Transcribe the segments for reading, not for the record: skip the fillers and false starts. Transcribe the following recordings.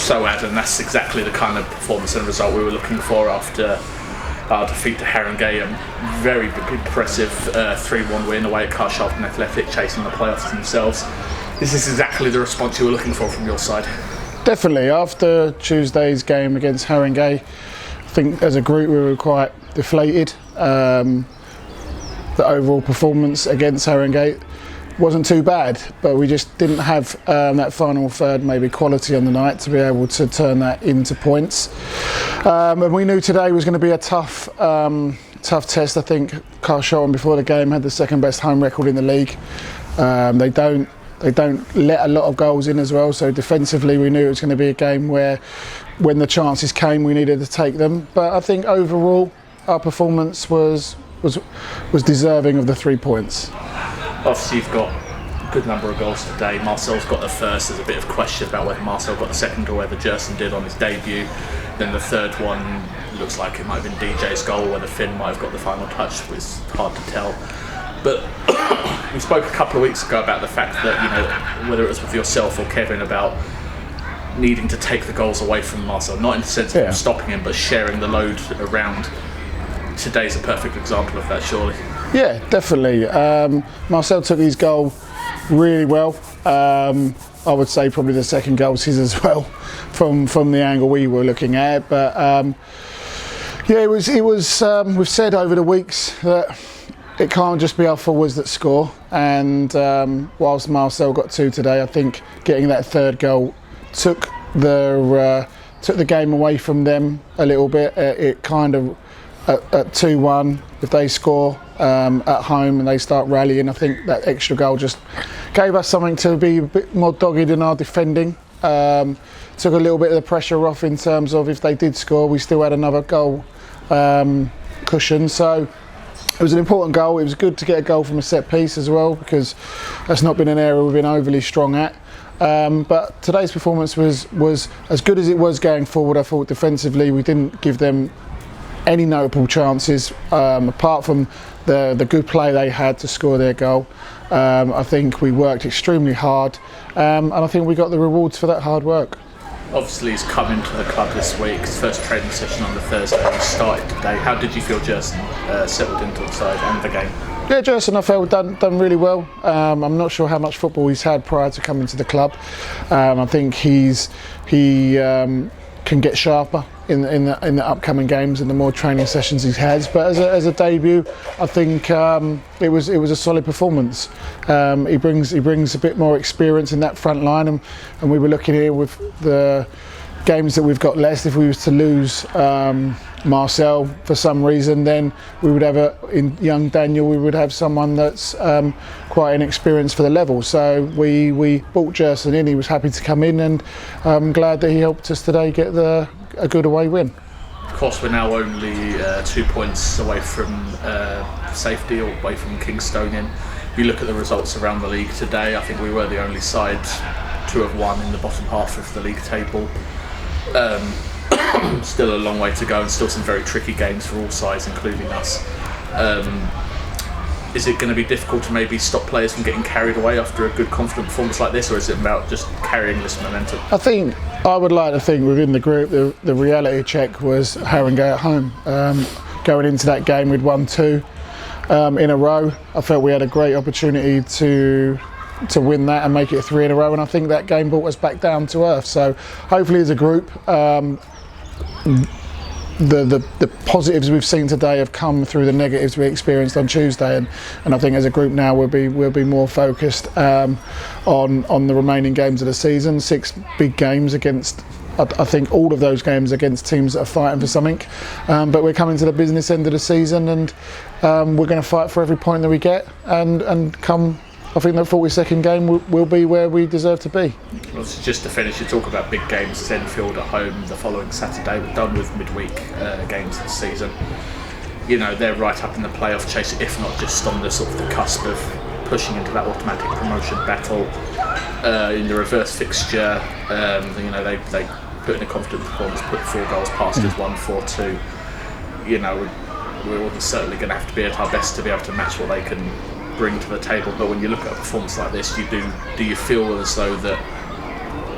So Adam, that's exactly the kind of performance and result we were looking for after our defeat to Herne. A very impressive 3-1 win away at Carshalton Athletic, chasing the playoffs themselves. This is exactly the response you were looking for from your side. Definitely. After Tuesday's game against Herne, I think as a group we were quite deflated. The overall performance against Herne wasn't too bad, but we just didn't have that final third, maybe quality on the night to be able to turn that into points. And we knew today was going to be a tough test. I think Carshalton before the game had the second best home record in the league. They don't let a lot of goals in as well, so defensively we knew it was going to be a game where when the chances came we needed to take them. But I think overall our performance was deserving of the 3 points. Obviously you've got a good number of goals today. Marcel's got the first. There's a bit of question about whether Marcel got the second or whether Jerson did on his debut. Then the third one looks like it might have been DJ's goal, whether Finn might have got the final touch was hard to tell. But we spoke a couple of weeks ago about the fact that, you know, whether it was with yourself or Kevin, about needing to take the goals away from Marcel, not in the sense of stopping him, but sharing the load around. Today's a perfect example of that, surely. Yeah, definitely. Marcel took his goal really well. I would say probably the second goal's his as well, from the angle we were looking at. But yeah, it was. We've said over the weeks that it can't just be our forwards that score. And whilst Marcel got 2 today, I think getting that third goal took the game away from them a little bit. It kind of at 2-1, if they score at home and they start rallying, I think that extra goal just gave us something to be a bit more dogged in our defending. Took a little bit of the pressure off in terms of if they did score, we still had another goal cushion. So it was an important goal. It was good to get a goal from a set piece as well, because that's not been an area we've been overly strong at. But today's performance was as good as it was going forward. I thought defensively we didn't give them any notable chances apart from the good play they had to score their goal. I think we worked extremely hard, and I think we got the rewards for that hard work. Obviously he's come into the club this week. His first training session on the Thursday. He started today. How did you feel Jerson settled into the side and the game? Yeah, Jerson I felt done really well. I'm not sure how much football he's had prior to coming to the club. I think he can get sharper in the upcoming games and the more training sessions he has. But as a debut, I think it was a solid performance. He brings a bit more experience in that front line, and we were looking here with the games that we've got left. If we was to lose Marcel for some reason, then we would have in young Daniel, we would have someone that's quite inexperienced for the level. So we brought Jerson in. He was happy to come in, and I'm glad that he helped us today get a good away win. Of course, we're now only 2 points away from safety, or away from Kingstonian. You look at the results around the league today, I think we were the only side to have won in the bottom half of the league table. Still a long way to go, and still some very tricky games for all sides, including us. Is it going to be difficult to maybe stop players from getting carried away after a good confident performance like this, or is it about just carrying this momentum? I would like to think within the group the reality check was Herne at home. Going into that game we'd won 2 in a row. I felt we had a great opportunity to win that and make it 3 in a row, and I think that game brought us back down to earth. So hopefully as a group, the positives we've seen today have come through the negatives we experienced on Tuesday, and I think as a group now we'll be more focused on the remaining games of the season. 6 big games against, I think all of those games against teams that are fighting for something, but we're coming to the business end of the season, and we're going to fight for every point that we get, and come, I think that 42nd game will be where we deserve to be. Well, just to finish, you talk about big games, Enfield at home the following Saturday. We're done with midweek games this season. You know, they're right up in the playoff chase, if not just on the sort of the cusp of pushing into that automatic promotion battle. In the reverse fixture, you know, they put in a confident performance, put 4 goals past us, 1-4-2. You know, we're certainly going to have to be at our best to be able to match what they can bring to the table. But when you look at a performance like this, do you feel as though that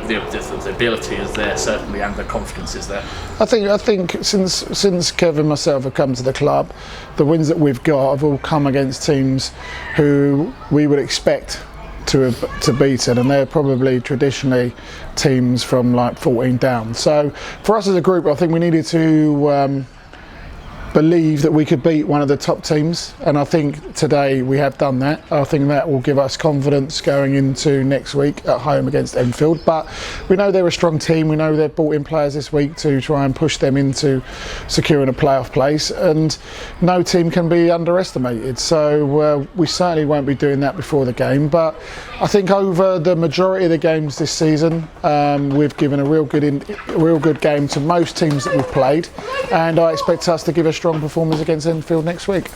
the ability is there certainly, and the confidence is there. I think since Kevin and myself have come to the club, the wins that we've got have all come against teams who we would expect to beaten, and they're probably traditionally teams from like 14 down. So for us as a group, I think we needed to believe that we could beat one of the top teams, and I think today we have done that. I think that will give us confidence going into next week at home against Enfield. But we know they're a strong team. We know they've brought in players this week to try and push them into securing a playoff place, and no team can be underestimated. So we certainly won't be doing that before the game. But I think over the majority of the games this season, we've given a real good game to most teams that we've played, and I expect us to give a strong performance against Enfield next week.